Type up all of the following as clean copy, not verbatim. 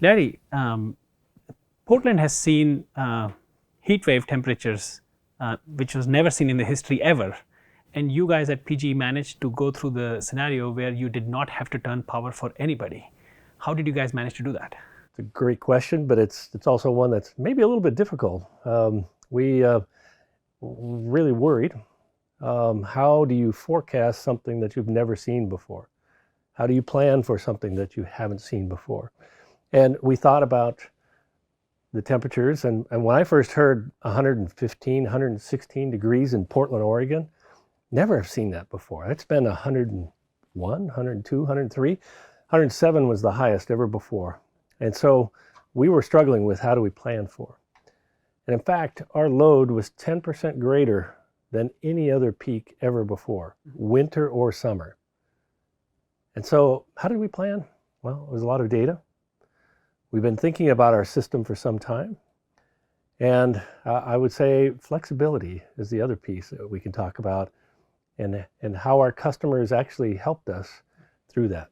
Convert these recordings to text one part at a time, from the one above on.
Larry, Portland has seen heat wave temperatures, which was never seen in the history ever. And you guys at PGE managed to go through the scenario where you did not have to turn power for anybody. How did you guys manage to do that? It's a great question, but it's also one that's maybe a little bit difficult. We really worried. How do you forecast something that you've never seen before? How do you plan for something that you haven't seen before? And we thought about the temperatures, and when I first heard 115, 116 degrees in Portland, Oregon, never have seen that before. It's been 101, 102, 103. 107 was the highest ever before. And so we were struggling with how do we plan for. And in fact, our load was 10% greater than any other peak ever before, winter or summer. And so how did we plan? Well, it was a lot of data. We've been thinking about our system for some time. And I would say flexibility is the other piece that we can talk about, and how our customers actually helped us through that.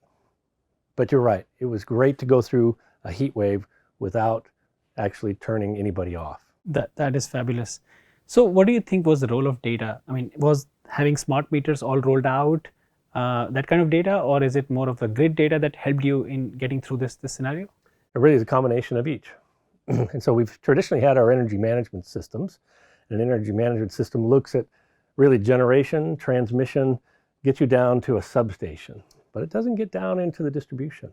But you're right, it was great to go through a heat wave without actually turning anybody off. That is fabulous. So what do you think was the role of data? I mean, was having smart meters all rolled out that kind of data, or is it more of the grid data that helped you in getting through this scenario? It really is a combination of each. And so we've traditionally had our energy management systems. An energy management system looks at really generation, transmission, gets you down to a substation, but it doesn't get down into the distribution.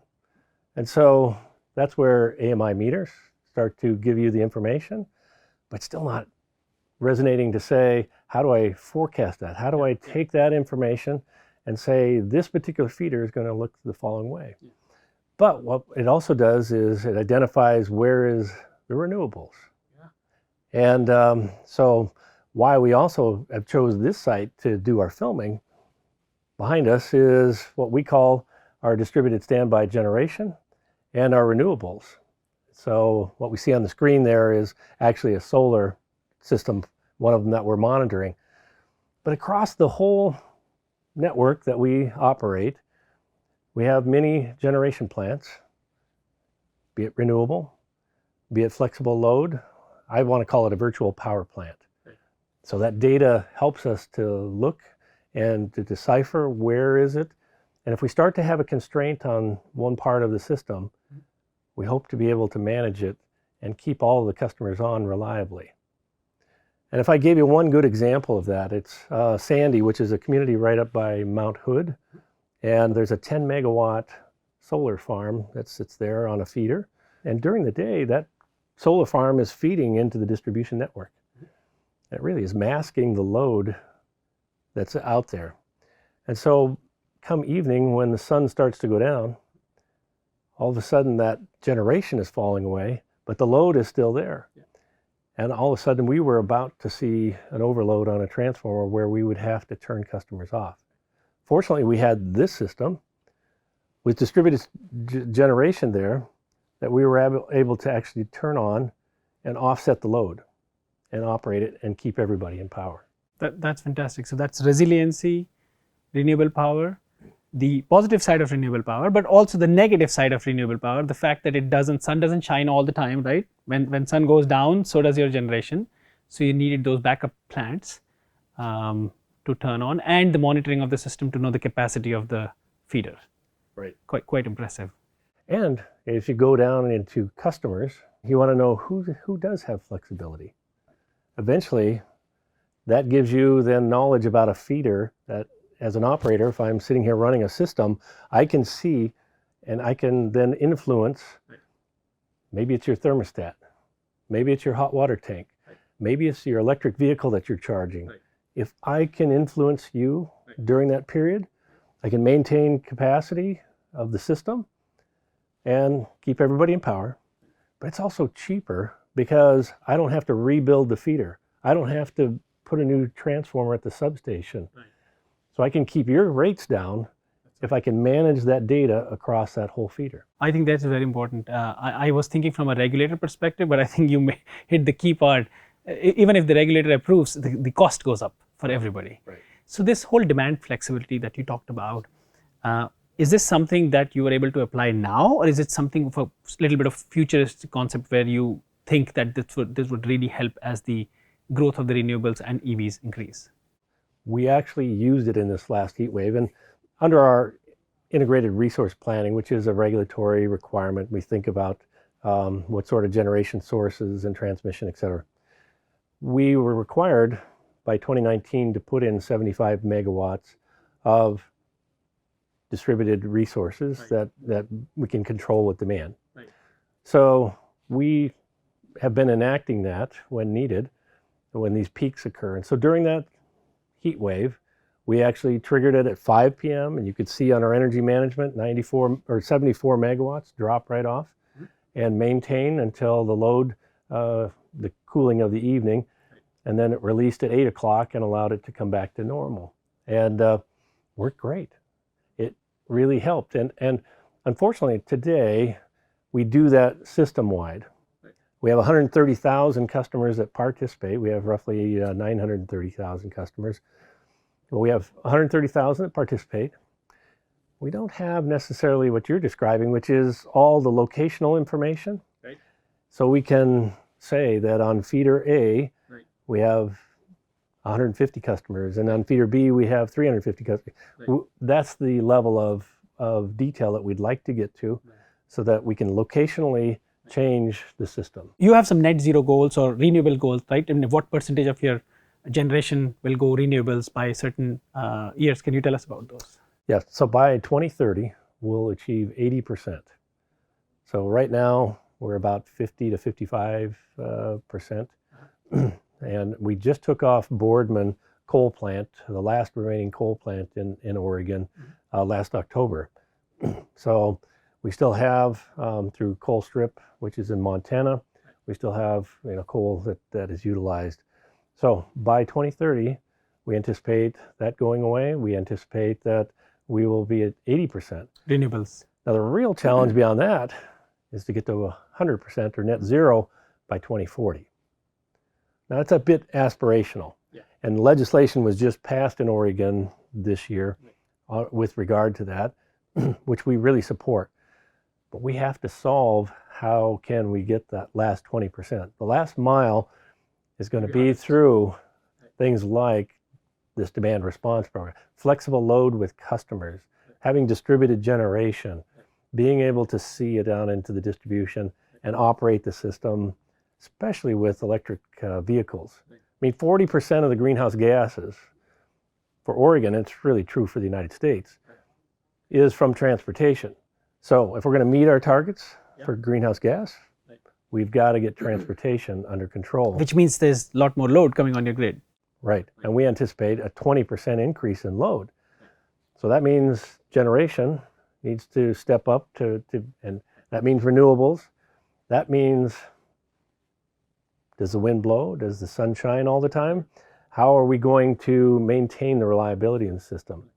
And so that's where AMI meters start to give you the information, but still not resonating to say, how do I forecast that? How do I take that information and say, this particular feeder is going to look the following way? But what it also does is it identifies where is the renewables. And so why we also have chose this site to do our filming, behind us is what we call our distributed standby generation and our renewables. So what we see on the screen there is actually a solar system, one of them that we're monitoring. But across the whole network that we operate, we have many generation plants, be it renewable, be it flexible load. I want to call it a virtual power plant. So that data helps us to look and to decipher where is it. And if we start to have a constraint on one part of the system, we hope to be able to manage it and keep all of the customers on reliably. And if I gave you one good example of that, it's Sandy, which is a community right up by Mount Hood. And there's a 10 megawatt solar farm that sits there on a feeder. And during the day, that solar farm is feeding into the distribution network. It really is masking the load that's out there. And so come evening, when the sun starts to go down, all of a sudden that generation is falling away, but the load is still there. And all of a sudden we were about to see an overload on a transformer where we would have to turn customers off. Fortunately, we had this system with distributed generation there that we were able to actually turn on and offset the load and operate it and keep everybody in power. That's fantastic. So that's resiliency, renewable power, the positive side of renewable power, but also the negative side of renewable power, the fact that sun doesn't shine all the time, right? When sun goes down, so does your generation. So you needed those backup plants to turn on, and the monitoring of the system to know the capacity of the feeder. Right. Quite impressive. And if you go down into customers, you want to know who does have flexibility. Eventually, that gives you then knowledge about a feeder that, as an operator, if I'm sitting here running a system, I can see and I can then influence. Maybe it's your thermostat. Maybe it's your hot water tank. Maybe it's your electric vehicle that you're charging. If I can influence you during that period, I can maintain capacity of the system and keep everybody in power. But it's also cheaper because I don't have to rebuild the feeder. I don't have to put a new transformer at the substation. So I can keep your rates down if I can manage that data across that whole feeder. I think that's very important. I was thinking from a regulator perspective, but I think you may hit the key part. Even if the regulator approves, the cost goes up for everybody. Right. So this whole demand flexibility that you talked about, Is this something that you were able to apply now, or is it something of a little bit of futuristic concept where you think that this would really help as the growth of the renewables and EVs increase? We actually used it in this last heat wave, and under our integrated resource planning, which is a regulatory requirement, we think about what sort of generation sources and transmission, et cetera. We were required by 2019 to put in 75 megawatts of distributed resources that we can control with demand. Right. So we have been enacting that when needed, when these peaks occur. And so during that heat wave, we actually triggered it at 5 p.m. and you could see on our energy management 94 or 74 megawatts drop right off and maintain until the load, the cooling of the evening, and then it released at 8 o'clock and allowed it to come back to normal. And worked great. It really helped. And unfortunately today, we do that system-wide. We have 130,000 customers that participate. We have roughly 930,000 customers. Well, we have 130,000 that participate. We don't have necessarily what you're describing, which is all the locational information. Right. So we can say that on feeder A, we have 150 customers, and on feeder B, we have 350 customers. Right. That's the level of detail that we'd like to get to, so that we can locationally change the system. You have some net zero goals or renewable goals, right? I mean, what percentage of your generation will go renewables by certain years? Can you tell us about those? Yes, so by 2030, we'll achieve 80%. So right now, we're about 50 to 55%. And we just took off Boardman coal plant, the last remaining coal plant in Oregon, last October. So we still have, through Coal Strip, which is in Montana, we still have coal that is utilized. So by 2030, we anticipate that going away. We anticipate that we will be at 80%. Renewables. Now the real challenge beyond that is to get to 100% or net zero by 2040. Now that's a bit aspirational. Yeah. And legislation was just passed in Oregon this year with regard to that, which we really support. But we have to solve how can we get that last 20%. The last mile is going to be through things like this demand response program, flexible load with customers, having distributed generation, being able to see it down into the distribution and operate the system, especially with electric vehicles. I mean, 40% of the greenhouse gases for Oregon, and it's really true for the United States, is from transportation. So if we're going to meet our targets for greenhouse gas, we've got to get transportation under control. Which means there's a lot more load coming on your grid. Right. And we anticipate a 20% increase in load. So that means generation needs to step up and that means renewables. That means, does the wind blow? Does the sun shine all the time? How are we going to maintain the reliability in the system?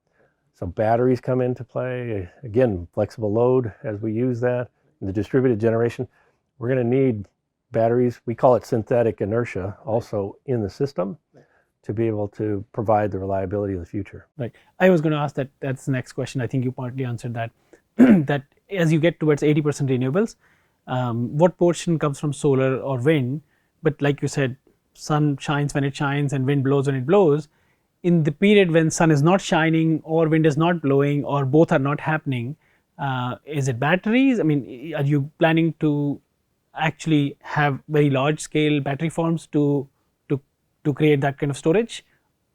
So batteries come into play. Again, flexible load as we use that. And the distributed generation, we're going to need batteries. We call it synthetic inertia also in the system to be able to provide the reliability of the future. Right. I was going to ask that. That's the next question. I think you partly answered that. That as you get towards 80% renewables, what portion comes from solar or wind? But like you said, sun shines when it shines and wind blows when it blows. In the period when sun is not shining or wind is not blowing or both are not happening, is it batteries? I mean, are you planning to actually have very large scale battery farms to create that kind of storage,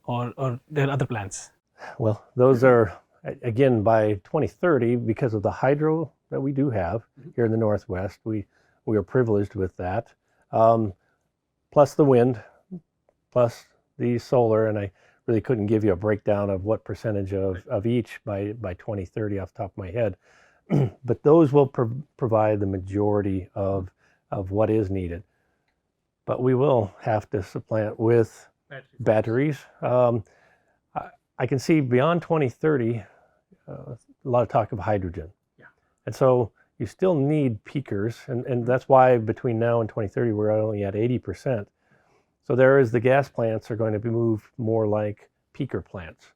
or there are other plans? Well, those are, again, by 2030, because of the hydro that we do have here in the Northwest, we are privileged with that, plus the wind, plus the solar, and I really couldn't give you a breakdown of what percentage of each by 2030 off the top of my head, but those will provide the majority of what is needed. But we will have to supplant with batteries. I can see beyond 2030, a lot of talk of hydrogen. Yeah. And so you still need peakers, and that's why between now and 2030, we're only at 80%. So the gas plants are going to be moved more like peaker plants.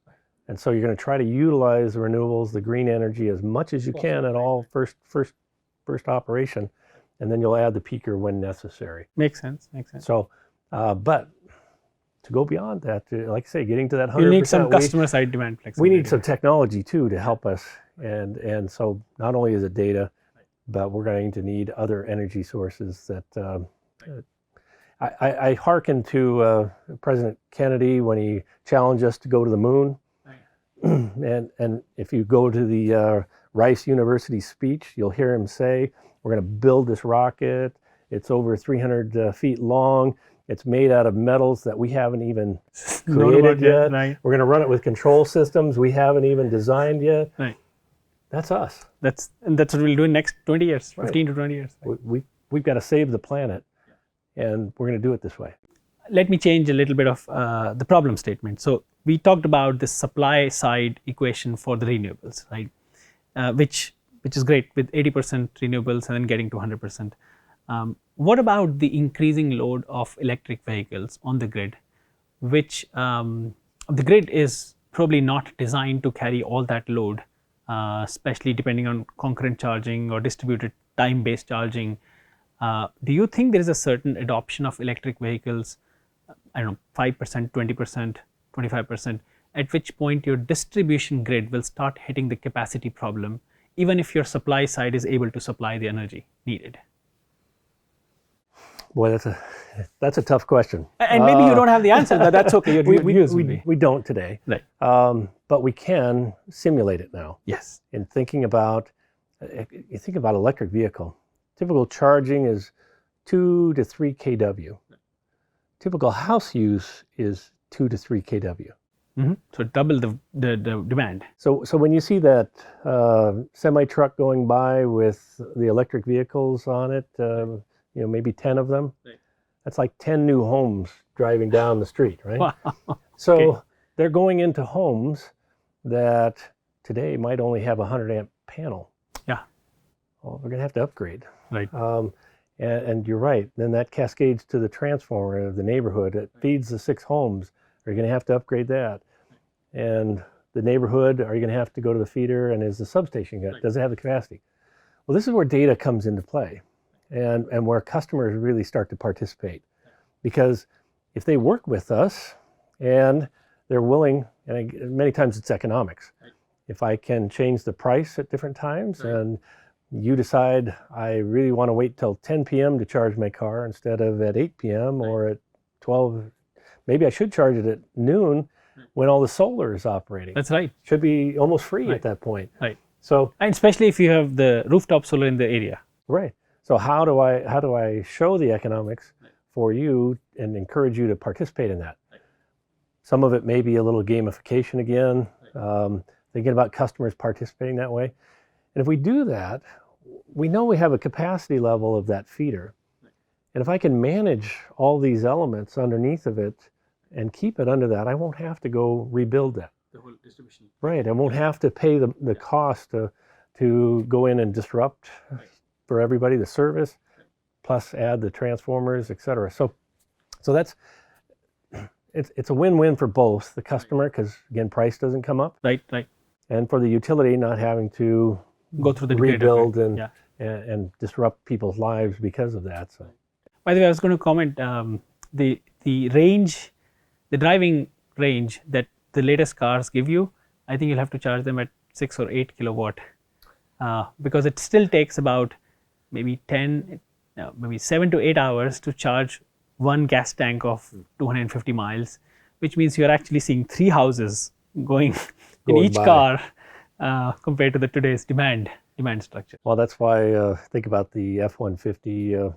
And so you're going to try to utilize the renewables, the green energy as much as you can at all first operation, and then you'll add the peaker when necessary. Makes sense. So, but to go beyond that, like I say, getting to that 100%, you need some customer side demand flexibility. we need some technology too to help us. And so not only is it data, but we're going to need other energy sources that I hearken to President Kennedy when he challenged us to go to the moon. And if you go to the Rice University speech, you'll hear him say, we're going to build this rocket. It's over 300 feet long. It's made out of metals that we haven't even created yet. Right. We're going to run it with control systems we haven't even designed yet. Right. That's us. That's what we'll do in next 20 years, 15 to 20 years. Right. We've got to save the planet, and we're going to do it this way. Let me change a little bit of the problem statement. So we talked about the supply side equation for the renewables, right? Which is great with 80% renewables and then getting to 100%. What about the increasing load of electric vehicles on the grid, which the grid is probably not designed to carry all that load, especially depending on concurrent charging or distributed time-based charging. Do you think there is a certain adoption of electric vehicles, 5%, 20%, 25%, at which point your distribution grid will start hitting the capacity problem, even if your supply side is able to supply the energy needed? Boy, that's a tough question. And maybe you don't have the answer. That's okay. We don't today. Right. But we can simulate it now. Yes. In thinking about, you think about electric vehicle. Typical charging is 2 to 3 kW. Typical house use is 2 to 3 kW. Mm-hmm. So double the demand. So when you see that semi truck going by with the electric vehicles on it, maybe 10 of them, right. That's like 10 new homes driving down the street, right? Wow. So okay. They're going into homes that today might only have a 100 amp panel. Yeah. Well, we're going to have to upgrade. Right. And you're right. Then that cascades to the transformer of the neighborhood. It feeds the 6 homes. Are you going to have to upgrade that? And the neighborhood, are you going to have to go to the feeder? And is the substation good? Does it have the capacity? Well, this is where data comes into play, and where customers really start to participate. Because if they work with us and they're willing, and many times it's economics. If I can change the price at different times, and you decide I really want to wait till 10 p.m. to charge my car instead of at 8 p.m. or at 12. Maybe I should charge it at noon when all the solar is operating. That's right. Should be almost free at that point. Right. So, and especially if you have the rooftop solar in the area. Right. So how do I show the economics for you and encourage you to participate in that? Some of it may be a little gamification again, thinking about customers participating that way. And if we do that, we know we have a capacity level of that feeder. And if I can manage all these elements underneath of it and keep it under that, I won't have to go rebuild that. The whole distribution. Right. I won't have to pay the cost to go in and disrupt for everybody the service, plus add the transformers, et cetera. So that's, it's a win-win for both the customer, because again, price doesn't come up. Right. And for the utility, not having to go through the rebuild and disrupt people's lives because of that. So, by the way, I was going to comment the range, the driving range that the latest cars give you. I think you'll have to charge them at 6 or 8 kilowatt because it still takes about maybe 7 to 8 hours to charge one gas tank of 250 miles, which means you're actually seeing 3 houses going in each by. Car compared to today's demand structure. Well, that's why think about the F-150,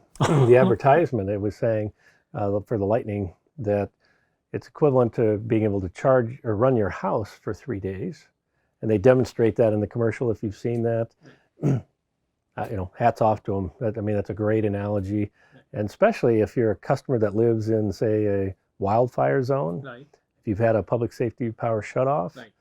the advertisement. It was saying for the Lightning that it's equivalent to being able to charge or run your house for 3 days, and they demonstrate that in the commercial. If you've seen that, hats off to them. That's a great analogy, and especially if you're a customer that lives in, say, a wildfire zone. Right. If you've had a public safety power shutoff. Right.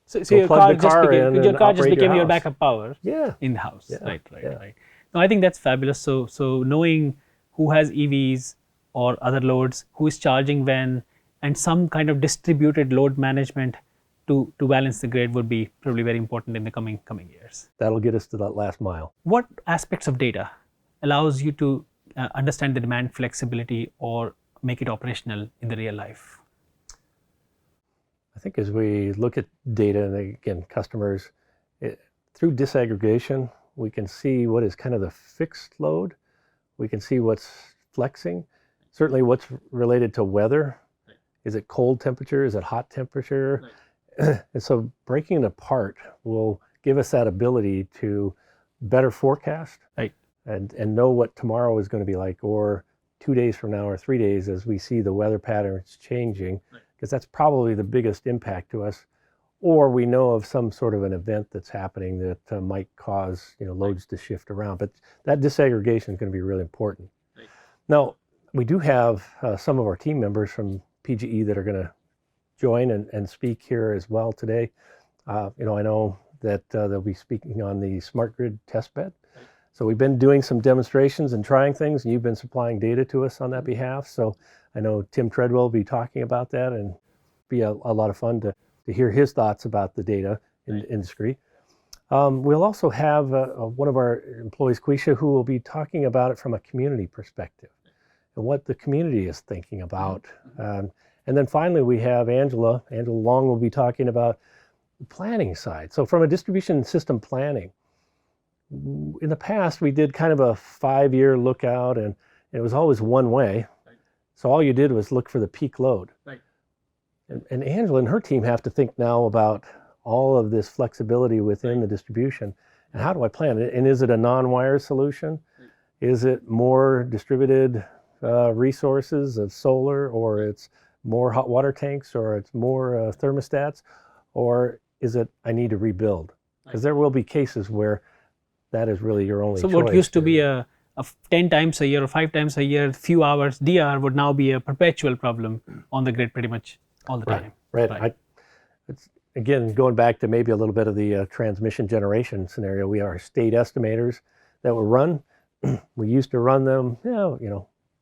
So your car just became your backup power in the house. Yeah. Right. No, I think that's fabulous. So knowing who has EVs or other loads, who is charging when, and some kind of distributed load management to balance the grid would be probably very important in the coming years. That'll get us to that last mile. What aspects of data allows you to understand the demand flexibility or make it operational in the real life? I think as we look at data, and again, customers, through disaggregation, we can see what is kind of the fixed load. We can see what's flexing. Certainly what's related to weather. Right. Is it cold temperature? Is it hot temperature? Right. And so breaking it apart will give us that ability to better forecast. Right. And know what tomorrow is going to be like, or 2 days from now, or 3 days, as we see the weather patterns changing, because that's probably the biggest impact to us. Or we know of some sort of an event that's happening that might cause loads to shift around. But that disaggregation is going to be really important. Right. Now, we do have some of our team members from PGE that are going to join and speak here as well today. I know that they'll be speaking on the smart grid testbed. Right. So we've been doing some demonstrations and trying things, and you've been supplying data to us on that behalf. So I know Tim Treadwell will be talking about that, and be a lot of fun to hear his thoughts about the data in the industry. We'll also have one of our employees, Quisha, who will be talking about it from a community perspective and what the community is thinking about. And then finally, we have Angela. Angela Long will be talking about the planning side. So from a distribution system planning, in the past, we did kind of a 5-year lookout, and it was always one way. Right. So all you did was look for the peak load. Right. And Angela and her team have to think now about all of this flexibility within the distribution. And how do I plan it? And is it a non-wire solution? Is it more distributed resources of solar, or it's more hot water tanks, or it's more thermostats? Or is it I need to rebuild? Because there will be cases where that is really your only choice. So what used to be a 10 times a year or 5 times a year, few hours DR would now be a perpetual problem on the grid pretty much all the time. Right. It's, again, going back to maybe a little bit of the transmission generation scenario, we are state estimators that will run. We used to run them,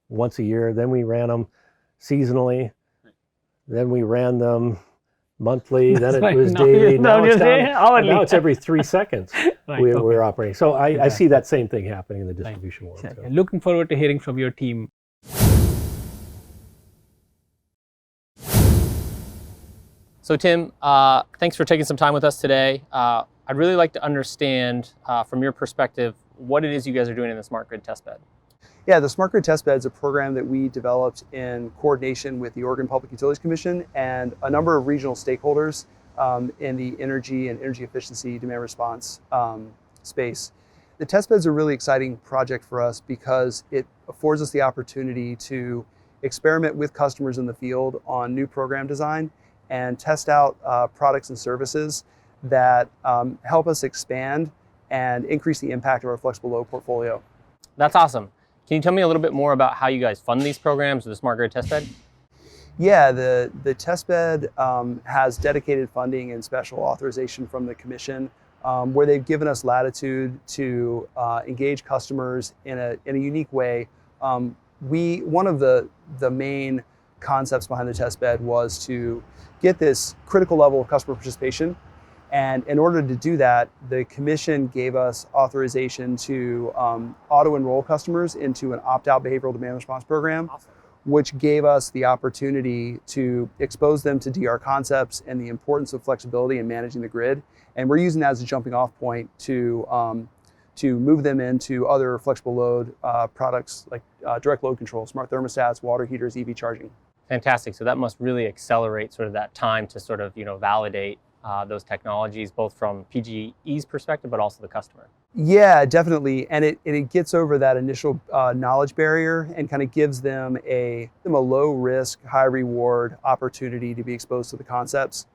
once a year. Then we ran them seasonally. Then we ran them monthly. Then it was daily. Now it's every 3 seconds we're operating. So I see that same thing happening in the distribution world. So. Looking forward to hearing from your team. So Tim, thanks for taking some time with us today. I'd really like to understand from your perspective what it is you guys are doing in the Smart Grid Testbed. Yeah, the Smart Grid Testbed is a program that we developed in coordination with the Oregon Public Utilities Commission and a number of regional stakeholders in the energy and energy efficiency demand response space. The testbed is a really exciting project for us because it affords us the opportunity to experiment with customers in the field on new program design and test out products and services that help us expand and increase the impact of our flexible load portfolio. That's awesome. Can you tell me a little bit more about how you guys fund these programs with the Smart Grid Testbed? Yeah, the testbed has dedicated funding and special authorization from the Commission, where they've given us latitude to engage customers in a unique way. One of the main concepts behind the testbed was to get this critical level of customer participation. And in order to do that, the Commission gave us authorization to auto-enroll customers into an opt-out behavioral demand response program, awesome, which gave us the opportunity to expose them to DR concepts and the importance of flexibility in managing the grid. And we're using that as a jumping off point to move them into other flexible load products like direct load control, smart thermostats, water heaters, EV charging. Fantastic. So that must really accelerate sort of that time to sort of, validate those technologies, both from PGE's perspective, but also the customer. Yeah, definitely. And it gets over that initial knowledge barrier and kind of gives them a low risk, high reward opportunity to be exposed to the concepts,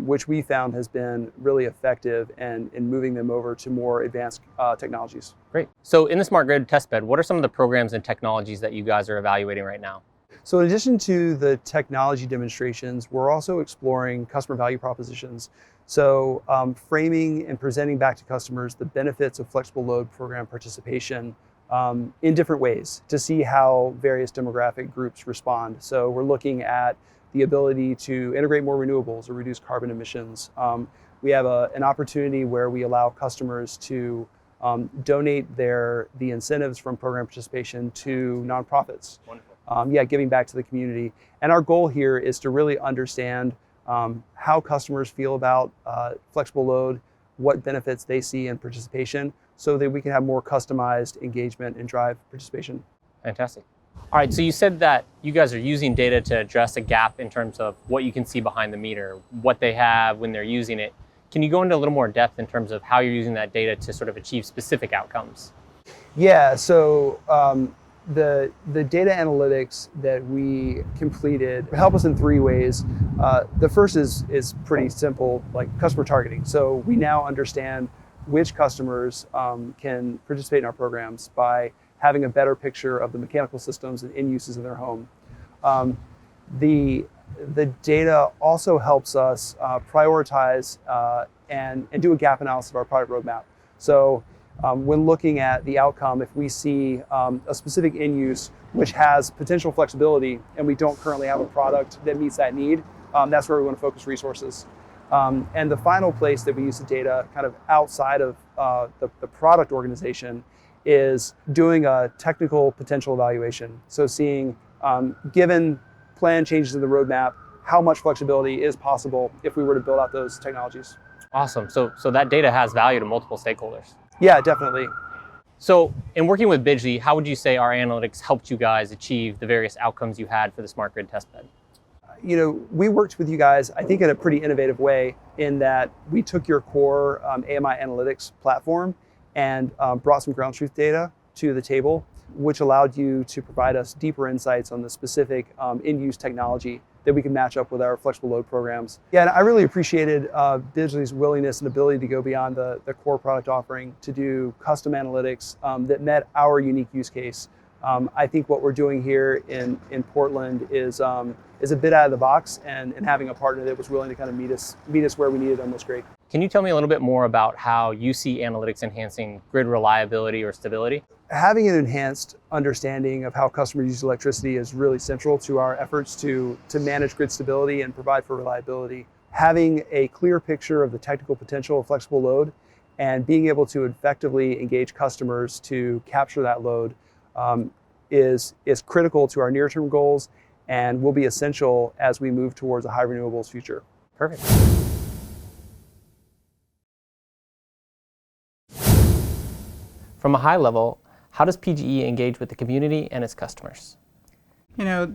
which we found has been really effective in moving them over to more advanced technologies. Great. So in the Smart Grid Testbed, what are some of the programs and technologies that you guys are evaluating right now? So in addition to the technology demonstrations, we're also exploring customer value propositions. So framing and presenting back to customers the benefits of flexible load program participation in different ways to see how various demographic groups respond. So we're looking at the ability to integrate more renewables or reduce carbon emissions. We have an opportunity where we allow customers to donate the incentives from program participation to nonprofits. Wonderful. Giving back to the community. And our goal here is to really understand how customers feel about flexible load, what benefits they see in participation, so that we can have more customized engagement and drive participation. Fantastic. All right, so you said that you guys are using data to address a gap in terms of what you can see behind the meter, what they have when they're using it. Can you go into a little more depth in terms of how you're using that data to sort of achieve specific outcomes? Yeah, so the data analytics that we completed help us in 3 ways. The first is pretty simple, like customer targeting. So we now understand which customers can participate in our programs by having a better picture of the mechanical systems and end uses in their home. The data also helps us prioritize and do a gap analysis of our product roadmap. So when looking at the outcome, if we see a specific end use which has potential flexibility and we don't currently have a product that meets that need, that's where we want to focus resources. And the final place that we use the data kind of outside of the product organization is doing a technical potential evaluation. So seeing, given plan changes in the roadmap, how much flexibility is possible if we were to build out those technologies. Awesome. So that data has value to multiple stakeholders. Yeah, definitely. So in working with Bidgely, how would you say our analytics helped you guys achieve the various outcomes you had for the smart grid testbed? You know, we worked with you guys, I think, in a pretty innovative way in that we took your core AMI analytics platform and brought some ground truth data to the table, which allowed you to provide us deeper insights on the specific in-use technology that we can match up with our flexible load programs. Yeah, and I really appreciated Bidgely's willingness and ability to go beyond the core product offering to do custom analytics that met our unique use case. I think what we're doing here in Portland is a bit out of the box, and having a partner that was willing to kind of meet us where we needed them was great. Can you tell me a little bit more about how you see analytics enhancing grid reliability or stability? Having an enhanced understanding of how customers use electricity is really central to our efforts to manage grid stability and provide for reliability. Having a clear picture of the technical potential of flexible load and being able to effectively engage customers to capture that load is critical to our near-term goals and will be essential as we move towards a high renewables future. Perfect. From a high level, how does PGE engage with the community and its customers? You know,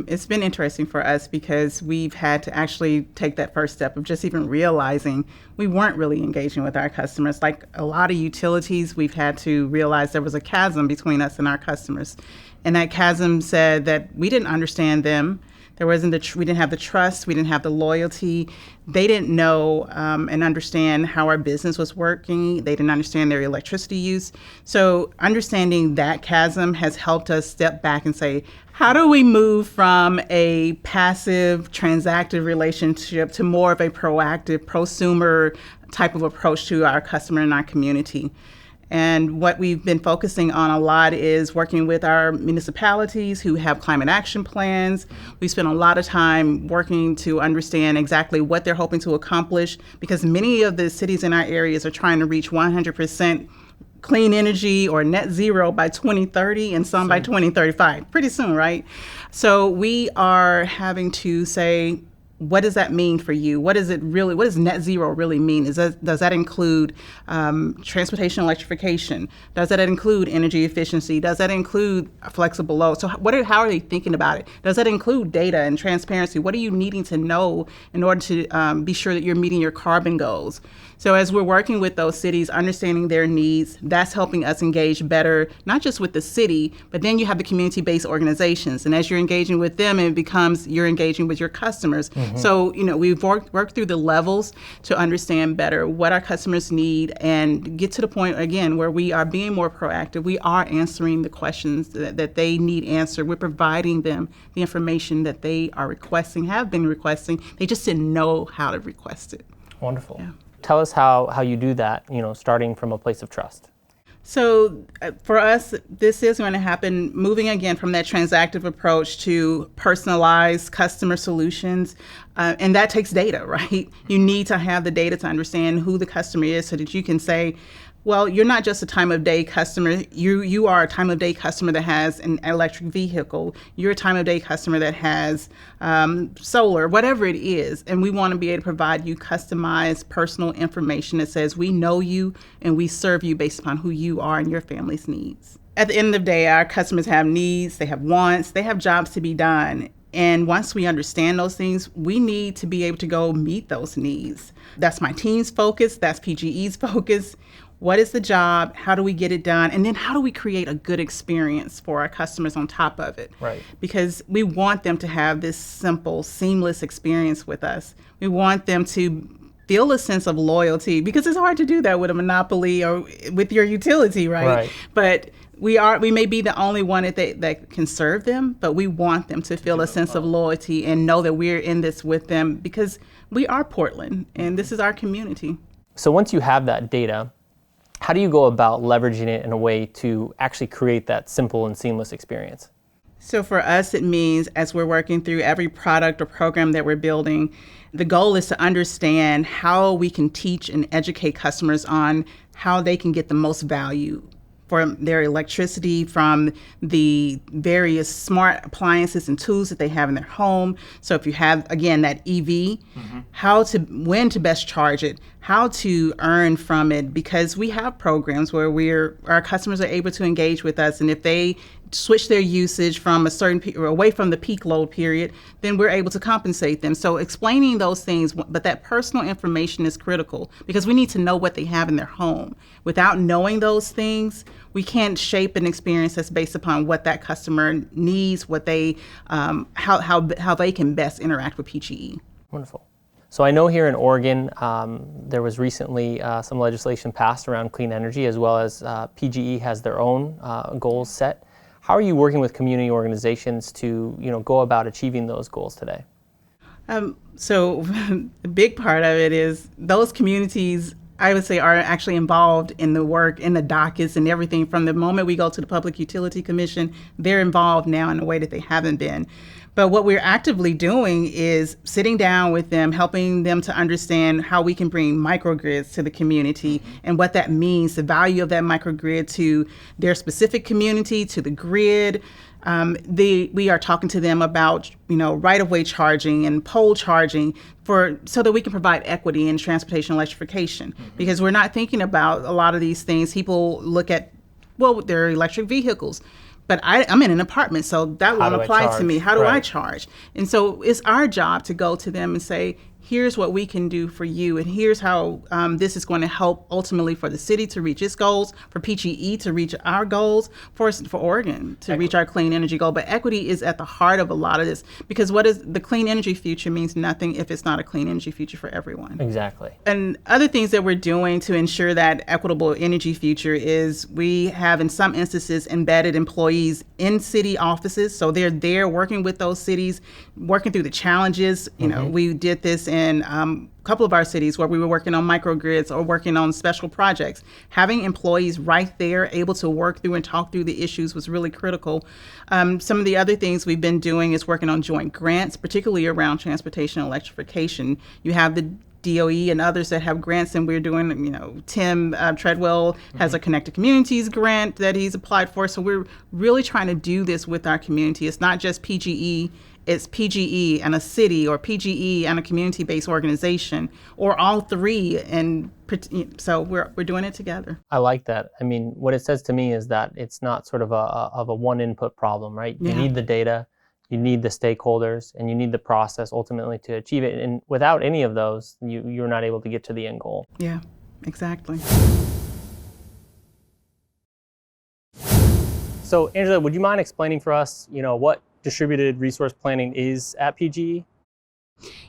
it's been interesting for us because we've had to actually take that first step of just even realizing we weren't really engaging with our customers. Like a lot of utilities, we've had to realize there was a chasm between us and our customers. And that chasm said that we didn't understand them. There wasn't we didn't have the trust, we didn't have the loyalty. They didn't know and understand how our business was working. They didn't understand their electricity use. So understanding that chasm has helped us step back and say, how do we move from a passive, transactive relationship to more of a proactive, prosumer type of approach to our customer and our community? And what we've been focusing on a lot is working with our municipalities who have climate action plans. We spent a lot of time working to understand exactly what they're hoping to accomplish, because many of the cities in our areas are trying to reach 100% clean energy or net zero by 2030 and some by 2035, pretty soon, right? So we are having to say, what does that mean for you? What does net zero really mean? Does that include transportation electrification? Does that include energy efficiency? Does that include flexible load? So how are they thinking about it? Does that include data and transparency? What are you needing to know in order to be sure that you're meeting your carbon goals? So as we're working with those cities, understanding their needs, that's helping us engage better, not just with the city, but then you have the community-based organizations. And as you're engaging with them, it becomes you're engaging with your customers. Mm-hmm. So, we've worked through the levels to understand better what our customers need and get to the point, again, where we are being more proactive. We are answering the questions that they need answered. We're providing them the information that they are requesting, have been requesting. They just didn't know how to request it. Wonderful. Yeah. Tell us how you do that, starting from a place of trust. So for us, this is going to happen, moving again from that transactive approach to personalized customer solutions. And that takes data, right? You need to have the data to understand who the customer is so that you can say, well, you're not just a time of day customer. You are a time of day customer that has an electric vehicle. You're a time of day customer that has solar, whatever it is. And we want to be able to provide you customized personal information that says we know you and we serve you based upon who you are and your family's needs. At the end of the day, our customers have needs, they have wants, they have jobs to be done. And once we understand those things, we need to be able to go meet those needs. That's my team's focus. That's PGE's focus. What is the job? How do we get it done? And then how do we create a good experience for our customers on top of it? Right. Because we want them to have this simple, seamless experience with us. We want them to feel a sense of loyalty, because it's hard to do that with a monopoly or with your utility, right? But we may be the only one that can serve them, but we want them to feel a sense of loyalty and know that we're in this with them because we are Portland and this is our community. So once you have that data, how do you go about leveraging it in a way to actually create that simple and seamless experience? So for us, it means as we're working through every product or program that we're building, the goal is to understand how we can teach and educate customers on how they can get the most value for their electricity from the various smart appliances and tools that they have in their home. So if you have, again, that EV, when to best charge it, how to earn from it, because we have programs where our customers are able to engage with us, and if they switch their usage from a certain or away from the peak load period, then we're able to compensate them. So explaining those things, but that personal information is critical because we need to know what they have in their home. Without knowing those things, we can't shape an experience that's based upon what that customer needs, what they how they can best interact with PGE. Wonderful. So I know here in Oregon, there was recently some legislation passed around clean energy, as well as PGE has their own goals set. How are you working with community organizations to go about achieving those goals today? So the big part of it is those communities, I would say, are actually involved in the work, in the dockets and everything. From the moment we go to the Public Utility Commission, they're involved now in a way that they haven't been. But what we're actively doing is sitting down with them, helping them to understand how we can bring microgrids to the community and what that means, the value of that microgrid to their specific community, to the grid. We are talking to them about, right-of-way charging and pole charging so that we can provide equity in transportation electrification. Because we're not thinking about a lot of these things. People look at, their electric vehicles. But I'm in an apartment, so that won't apply to me. How do I charge? And so it's our job to go to them and say, here's what we can do for you, and here's how this is going to help ultimately for the city to reach its goals, for PGE to reach our goals, for Oregon to reach our clean energy goal. But equity is at the heart of a lot of this, because what is the clean energy future means nothing if it's not a clean energy future for everyone. Exactly. And other things that we're doing to ensure that equitable energy future is we have, in some instances, embedded employees in city offices. So they're there working with those cities, working through the challenges. We did this in a couple of our cities where we were working on microgrids or working on special projects. Having employees right there able to work through and talk through the issues was really critical. Some of the other things we've been doing is working on joint grants, particularly around transportation electrification. You have the DOE and others that have grants, and we're doing, Tim Treadwell has a Connected Communities grant that he's applied for. So we're really trying to do this with our community. It's not just PGE. It's PGE and a city, or PGE and a community-based organization, or all three. And so we're doing it together. I like that. I mean, what it says to me is that it's not sort of a one input problem, right? You need the data, you need the stakeholders, and you need the process ultimately to achieve it. And without any of those, you're not able to get to the end goal. Yeah, exactly. So Angela, would you mind explaining for us, what distributed resource planning is at PGE?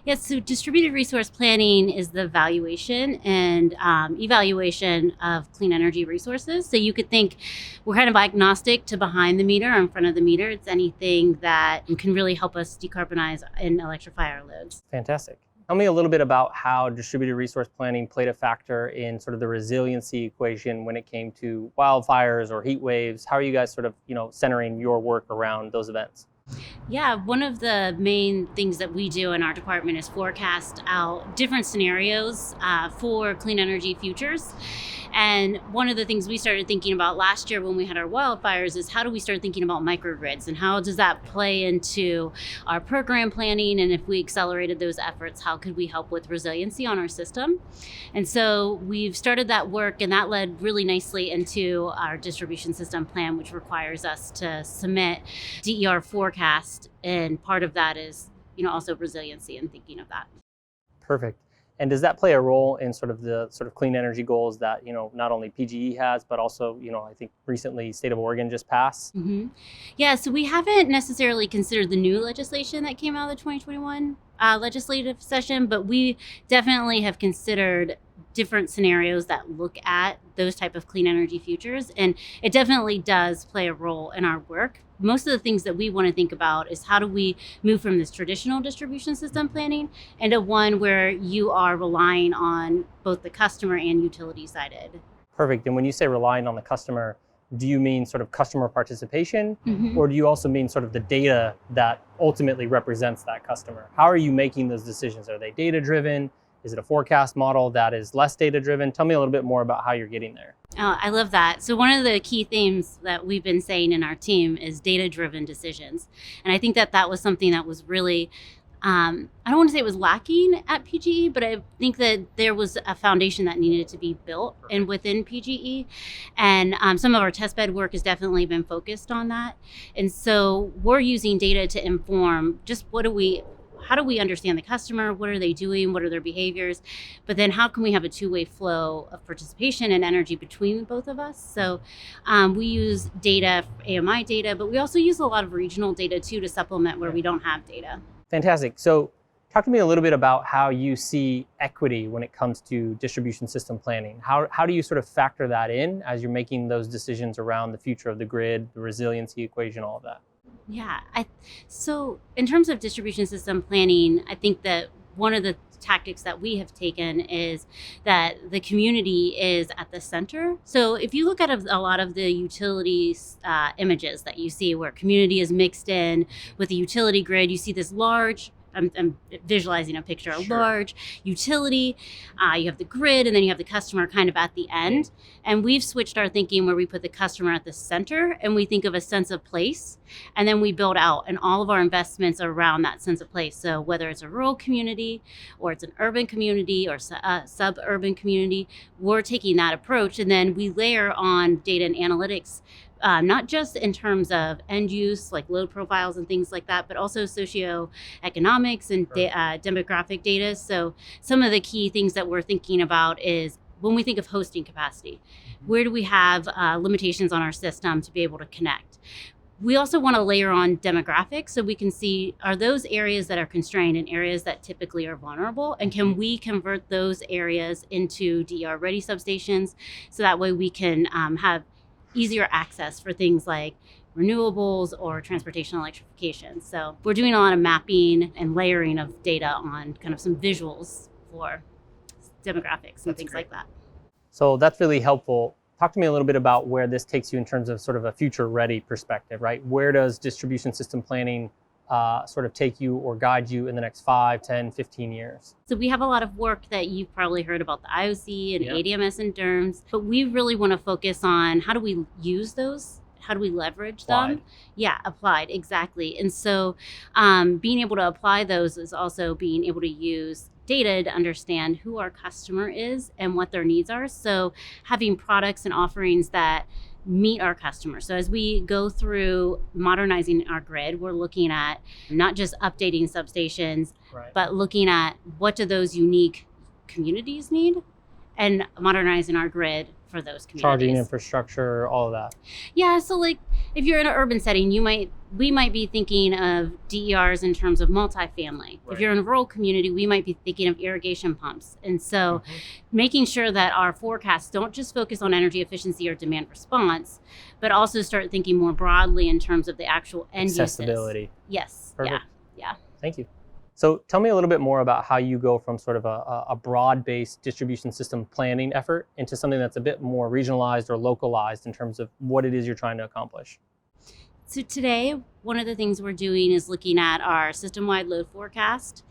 Yes, so distributed resource planning is the valuation and evaluation of clean energy resources. So you could think we're kind of agnostic to behind the meter or in front of the meter. It's anything that can really help us decarbonize and electrify our loads. Fantastic. Tell me a little bit about how distributed resource planning played a factor in sort of the resiliency equation when it came to wildfires or heat waves. How are you guys sort of, centering your work around those events? Yeah, one of the main things that we do in our department is forecast out different scenarios for clean energy futures. And one of the things we started thinking about last year when we had our wildfires is how do we start thinking about microgrids and how does that play into our program planning? And if we accelerated those efforts, how could we help with resiliency on our system? And so we've started that work, and that led really nicely into our distribution system plan, which requires us to submit DER forecast. And part of that is, also resiliency and thinking of that. Perfect. And does that play a role in sort of the clean energy goals that, not only PGE has, but also, I think recently State of Oregon just passed? Mm-hmm. Yeah, so we haven't necessarily considered the new legislation that came out of the 2021 legislative session, but we definitely have considered different scenarios that look at those type of clean energy futures. And it definitely does play a role in our work. Most of the things that we want to think about is how do we move from this traditional distribution system planning into one where you are relying on both the customer and utility sided. Perfect. And when you say relying on the customer, do you mean sort of customer participation, or do you also mean sort of the data that ultimately represents that customer? How are you making those decisions? Are they data driven? Is it a forecast model that is less data driven? Tell me a little bit more about how you're getting there. Oh, I love that. So one of the key themes that we've been saying in our team is data-driven decisions. And I think that was something that was really, I don't want to say it was lacking at PGE, but I think that there was a foundation that needed to be built and within PGE. And some of our testbed work has definitely been focused on that. And so we're using data to inform just how do we understand the customer? What are they doing? What are their behaviors? But then how can we have a two-way flow of participation and energy between both of us? So we use data, AMI data, but we also use a lot of regional data too to supplement where we don't have data. Fantastic. So talk to me a little bit about how you see equity when it comes to distribution system planning. How do you sort of factor that in as you're making those decisions around the future of the grid, the resiliency equation, all of that? Yeah, so in terms of distribution system planning, I think that one of the tactics that we have taken is that the community is at the center. So if you look at a lot of the utilities images that you see where community is mixed in with the utility grid, you see this large, I'm visualizing a picture, a large utility, you have the grid, and then you have the customer kind of at the end. And we've switched our thinking where we put the customer at the center and we think of a sense of place. And then we build out, and all of our investments are around that sense of place. So whether it's a rural community or it's an urban community or suburban community, we're taking that approach. And then we layer on data and analytics, not just in terms of end use, like load profiles and things like that, but also socioeconomics and demographic data. So some of the key things that we're thinking about is when we think of hosting capacity, where do we have limitations on our system to be able to connect? We also want to layer on demographics so we can see, are those areas that are constrained and areas that typically are vulnerable? And can we convert those areas into DER ready substations so that way we can have easier access for things like renewables or transportation electrification. So we're doing a lot of mapping and layering of data on kind of some visuals for demographics and things like that. So that's really helpful. Talk to me a little bit about where this takes you in terms of sort of a future ready perspective, right? Where does distribution system planning sort of take you or guide you in the next 5, 10, 15 years? So we have a lot of work that you've probably heard about the IOC and ADMS and DERMS, but we really want to focus on how do we use those? How do we leverage them? Yeah, applied, exactly. And so being able to apply those is also being able to use data to understand who our customer is and what their needs are. So having products and offerings that meet our customers. So as we go through modernizing our grid, we're looking at not just updating substations, but looking at what do those unique communities need and modernizing our grid for those communities. Charging infrastructure, all of that. Yeah, so like if you're in an urban setting, we might be thinking of DERs in terms of multifamily. If you're in a rural community, we might be thinking of irrigation pumps. And so making sure that our forecasts don't just focus on energy efficiency or demand response, but also start thinking more broadly in terms of the actual end uses. Accessibility. Yes. Perfect. Yeah. Thank you. So tell me a little bit more about how you go from sort of a broad-based distribution system planning effort into something that's a bit more regionalized or localized in terms of what it is you're trying to accomplish. So today, one of the things we're doing is looking at our system-wide load forecast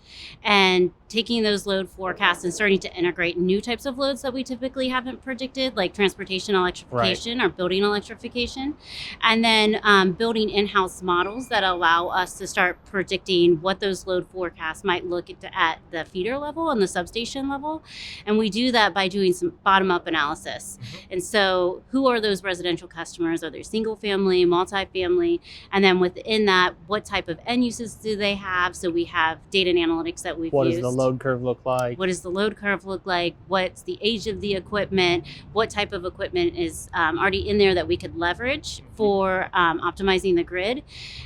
and taking those load forecasts and starting to integrate new types of loads that we typically haven't predicted, like transportation electrification or building electrification, and then building in-house models that allow us to start predicting what those load forecasts might look at the feeder level and the substation level. And we do that by doing some bottom-up analysis. And so who are those residential customers? Are they single family, multifamily? And then within that, what type of end uses do they have? So we have data and analytics that we've What used. does the load curve look like? What does the load curve look like? What's the age of the equipment? What type of equipment is already in there that we could leverage for optimizing the grid?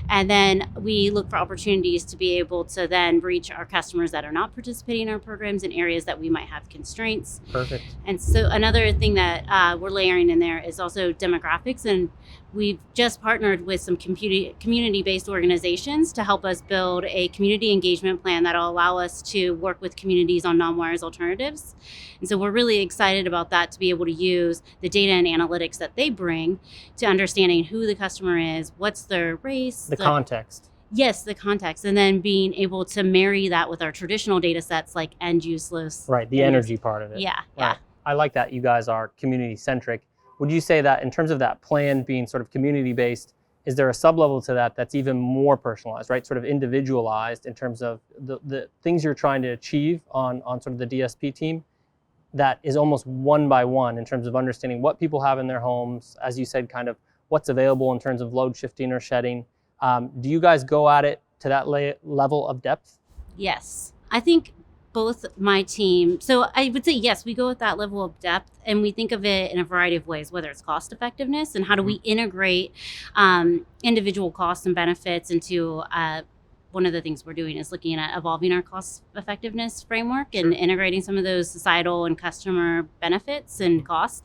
And then we look for opportunities to be able to then reach our customers that are not participating in our programs in areas that we might have constraints. Perfect. And so another thing that we're layering in there is also demographics. And we've just partnered with some community-based organizations to help us build a community engagement plan that will allow us to work with communities on non-wires alternatives. And so we're really excited about that, to be able to use the data and analytics that they bring to understanding who the customer is, what's their race. The context. Yes, the context. And then being able to marry that with our traditional data sets like end use lists. Right, the energy part of it. Yeah, Right. yeah. I like that you guys are community-centric. Would you say that in terms of that plan being sort of community-based, is there a sub-level to that that's even more personalized, right? Sort of individualized in terms of the things you're trying to achieve on sort of the DSP team that is almost one by one in terms of understanding what people have in their homes, as you said, kind of what's available in terms of load shifting or shedding. Do you guys go at it to that level of depth? Yes. I think both my team, so I would say, yes, we go at that level of depth, and we think of it in a variety of ways, whether it's cost effectiveness and how do we integrate individual costs and benefits into one of the things we're doing is looking at evolving our cost effectiveness framework and integrating some of those societal and customer benefits and costs.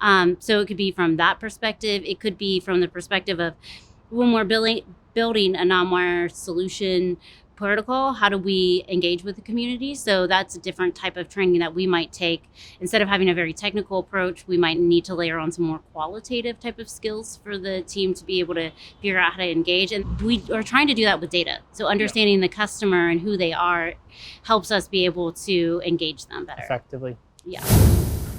So it could be from that perspective. It could be from the perspective of when we're building a non-wire solution protocol, how do we engage with the community? So that's a different type of training that we might take. Instead of having a very technical approach, we might need to layer on some more qualitative type of skills for the team to be able to figure out how to engage. And we are trying to do that with data. So understanding the customer and who they are helps us be able to engage them better. Effectively. Yeah.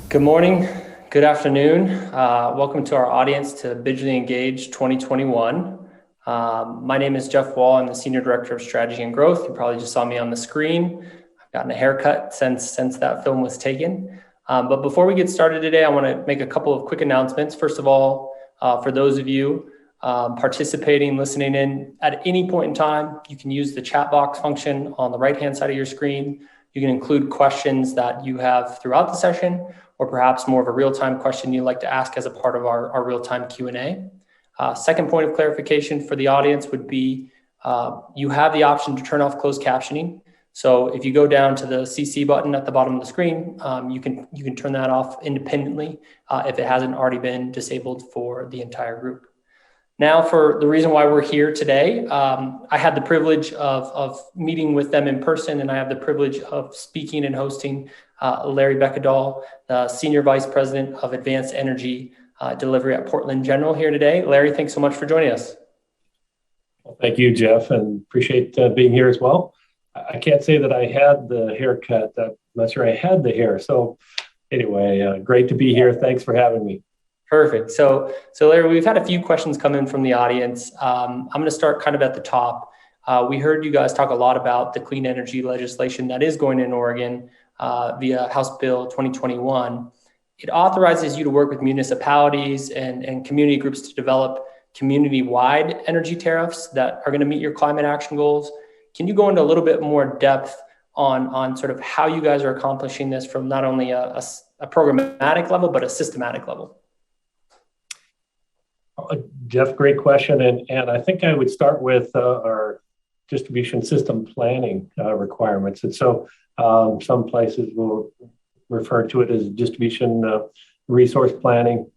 Good morning. Good afternoon. Welcome to our audience to Bidgely Engage 2021. My name is Jeff Wall. I'm the Senior Director of Strategy and Growth. You probably just saw me on the screen. I've gotten a haircut since that film was taken. But before we get started today, I want to make a couple of quick announcements. First of all, for those of you participating, listening in, at any point in time, you can use the chat box function on the right-hand side of your screen. You can include questions that you have throughout the session, or perhaps more of a real-time question you'd like to ask as a part of our real-time Q&A. Second point of clarification for the audience would be you have the option to turn off closed captioning. So if you go down to the CC button at the bottom of the screen, you can turn that off independently if it hasn't already been disabled for the entire group. Now, for the reason why we're here today, I had the privilege of meeting with them in person, and I have the privilege of speaking and hosting Larry Bekkedahl, the Senior Vice President of Advanced Energy Delivery at Portland General here today. Larry, thanks so much for joining us. Well, thank you, Jeff, and appreciate being here as well. I can't say that I had the haircut. I'm not sure I had the hair. So anyway, great to be here. Thanks for having me. Perfect. So Larry, we've had a few questions come in from the audience. I'm going to start kind of at the top. We heard you guys talk a lot about the clean energy legislation that is going in Oregon via House Bill 2021. It authorizes you to work with municipalities and community groups to develop community-wide energy tariffs that are going to meet your climate action goals. Can you go into a little bit more depth on sort of how you guys are accomplishing this from not only a programmatic level, but a systematic level? Jeff, great question. And I think I would start with our distribution system planning requirements. And so some places will refer to it as distribution resource planning,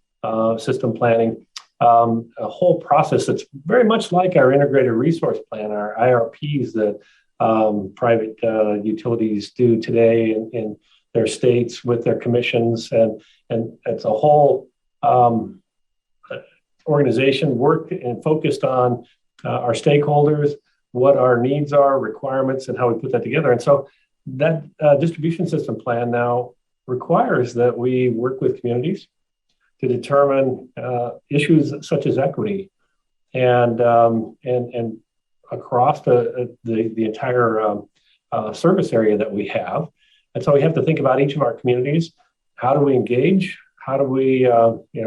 system planning, a whole process that's very much like our integrated resource plan, our IRPs that private utilities do today in their states with their commissions, and it's a whole organization worked and focused on our stakeholders, what our needs are, requirements, and how we put that together. And so that distribution system plan now requires that we work with communities to determine issues such as equity and across the entire service area that we have. And so we have to think about each of our communities. How do we engage? How do we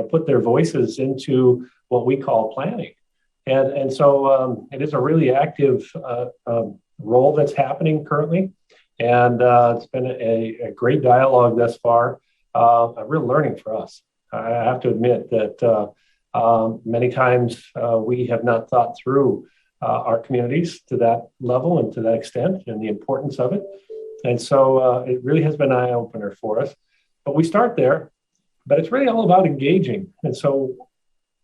put their voices into what we call planning? And so it is a really active role that's happening currently. And it's been a great dialogue thus far, a real learning for us. I have to admit that many times we have not thought through our communities to that level and to that extent and the importance of it. And so it really has been an eye-opener for us. But we start there, but it's really all about engaging. And so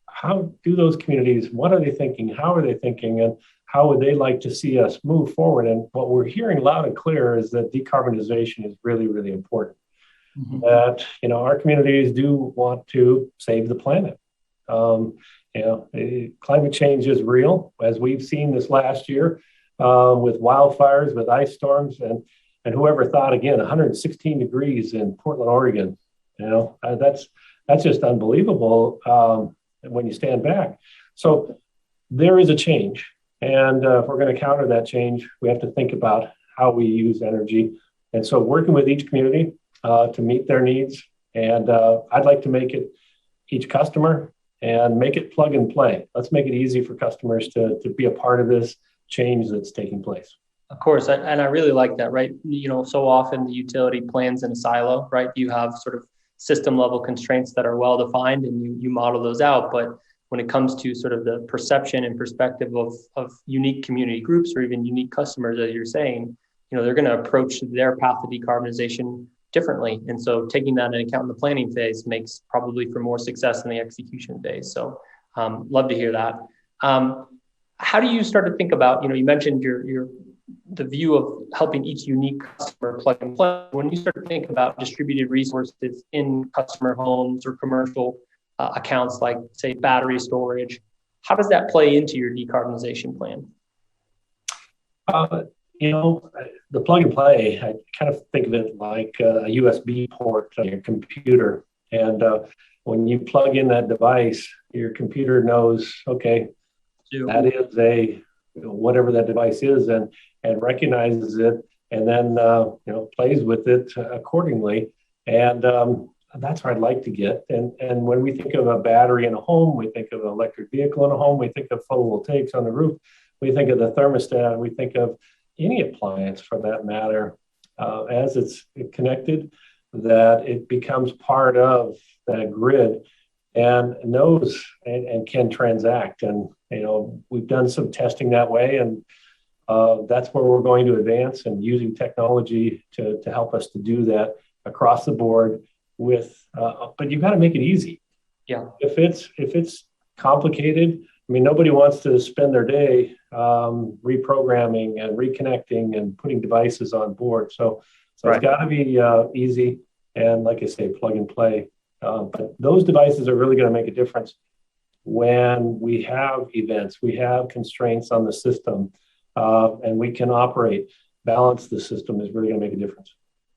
how do those communities, what are they thinking? How are they thinking? And how would they like to see us move forward? And what we're hearing loud and clear is that decarbonization is really, really important. Mm-hmm. That, our communities do want to save the planet. Climate change is real, as we've seen this last year with wildfires, with ice storms, and whoever thought, again, 116 degrees in Portland, Oregon, that's just unbelievable when you stand back. So there is a change. And if we're going to counter that change, we have to think about how we use energy. And so working with each community to meet their needs. And I'd like to make it each customer and make it plug and play. Let's make it easy for customers to be a part of this change that's taking place. Of course, and I really like that, right? So often the utility plans in a silo, right? You have sort of system level constraints that are well defined and you model those out. But when it comes to sort of the perception and perspective of unique community groups or even unique customers, as you're saying, they're going to approach their path to decarbonization differently. And so taking that into account in the planning phase makes probably for more success in the execution phase. So love to hear that. How do you start to think about, you mentioned the view of helping each unique customer plug and play. When you start to think about distributed resources in customer homes or commercial accounts like, say, battery storage, how does that play into your decarbonization plan? The plug and play, I kind of think of it like a USB port on your computer. And when you plug in that device, your computer knows, okay, that is whatever that device is, and recognizes it, and then plays with it accordingly. And that's where I'd like to get. And when we think of a battery in a home, we think of an electric vehicle in a home, we think of photovoltaics on the roof, we think of the thermostat, we think of any appliance for that matter, as it's connected, that it becomes part of that grid and knows and can transact. And, we've done some testing that way, and that's where we're going to advance and using technology to help us to do that across the board but you've got to make it easy. Yeah. If it's complicated, nobody wants to spend their day reprogramming and reconnecting and putting devices on board. So right. It's got to be easy and, like I say, plug and play. But those devices are really going to make a difference when we have events, we have constraints on the system, and we can balance the system is really going to make a difference.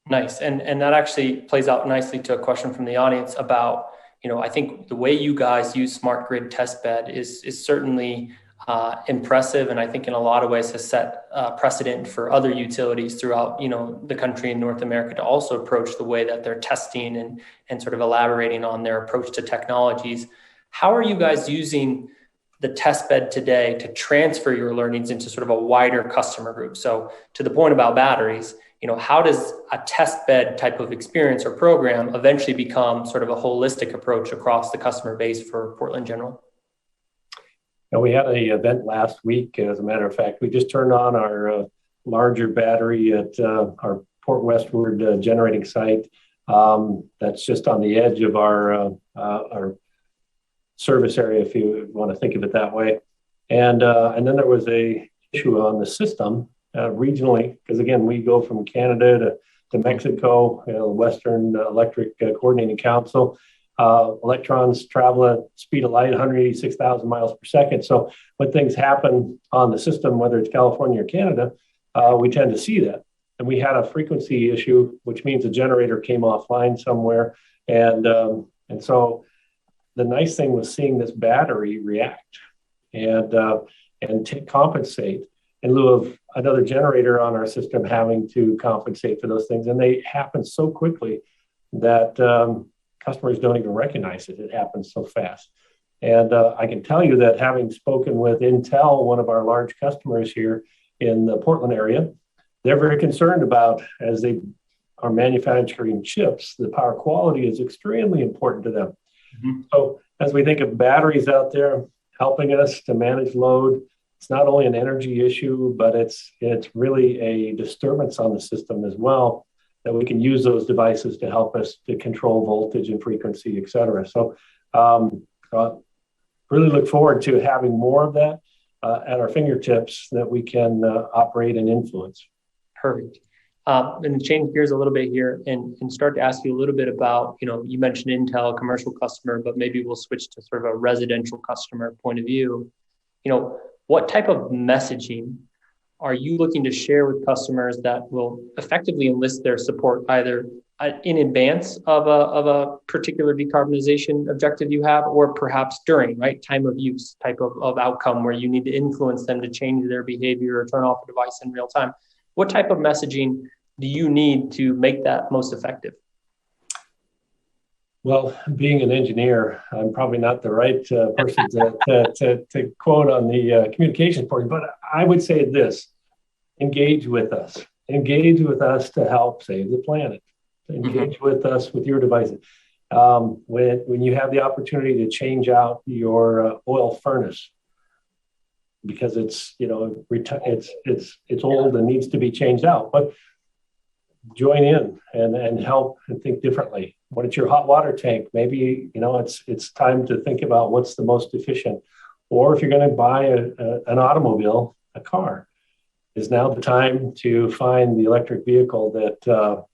Nice. And that actually plays out nicely to a question from the audience about, I think the way you guys use smart grid testbed is certainly impressive, and I think in a lot of ways has set precedent for other utilities throughout the country in North America to also approach the way that they're testing and sort of elaborating on their approach to technologies. How are you guys using the testbed today to transfer your learnings into sort of a wider customer group? So to the point about batteries, how does a testbed type of experience or program eventually become sort of a holistic approach across the customer base for Portland General? We had an event last week, as a matter of fact. We just turned on our larger battery at our Port Westward generating site. That's just on the edge of our service area, if you want to think of it that way. And then there was a issue on the system regionally, because again, we go from Canada to Mexico, Western Electric Coordinating Council. Electrons travel at speed of light, 186,000 miles per second. So when things happen on the system, whether it's California or Canada, we tend to see that. And we had a frequency issue, which means a generator came offline somewhere. And so the nice thing was seeing this battery react and compensate in lieu of another generator on our system having to compensate for those things. And they happen so quickly that customers don't even recognize it. It happens so fast. And I can tell you that having spoken with Intel, one of our large customers here in the Portland area, they're very concerned about, as they are manufacturing chips, the power quality is extremely important to them. Mm-hmm. So as we think of batteries out there helping us to manage load, it's not only an energy issue, but it's really a disturbance on the system as well, that we can use those devices to help us to control voltage and frequency, et cetera. So really look forward to having more of that at our fingertips that we can operate and influence. Perfect. And change gears a little bit here and start to ask you a little bit about, you mentioned Intel, commercial customer, but maybe we'll switch to sort of a residential customer point of view. What type of messaging are you looking to share with customers that will effectively enlist their support either in advance of a particular decarbonization objective you have, or perhaps during, right, time of use type of outcome where you need to influence them to change their behavior or turn off a device in real time? What type of messaging do you need to make that most effective? Well, being an engineer, I'm probably not the right person to quote on the communication portion, but I would say this: engage with us. Engage with us to help save the planet. Engage with us with your devices. When you have the opportunity to change out your oil furnace because it's old and needs to be changed out, but join in and help and think differently. When it's your hot water tank, maybe it's time to think about what's the most efficient. Or if you're going to buy an automobile, a car, is now the time to find the electric vehicle that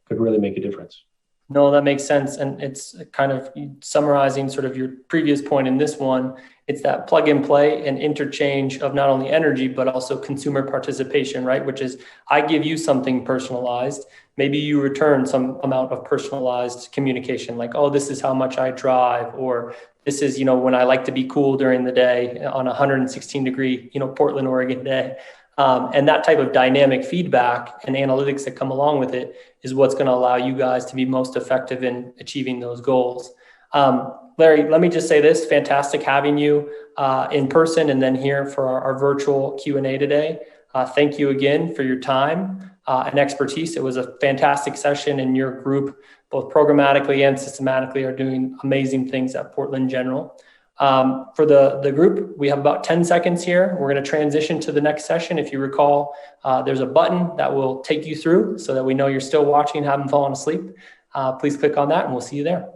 could really make a difference. No, that makes sense. And it's kind of summarizing sort of your previous point in this one. It's that plug and play and interchange of not only energy, but also consumer participation, right? Which is, I give you something personalized. Maybe you return some amount of personalized communication, like, oh, this is how much I drive, or this is, when I like to be cool during the day on a 116 degree, Portland, Oregon day. And that type of dynamic feedback and analytics that come along with it is what's going to allow you guys to be most effective in achieving those goals. Larry, let me just say this: fantastic having you in person and then here for our virtual Q&A today. Thank you again for your time and expertise. It was a fantastic session, and your group, both programmatically and systematically, are doing amazing things at Portland General. For the group, we have about 10 seconds here. We're going to transition to the next session. If you recall, there's a button that will take you through so that we know you're still watching and haven't fallen asleep. Please click on that and we'll see you there.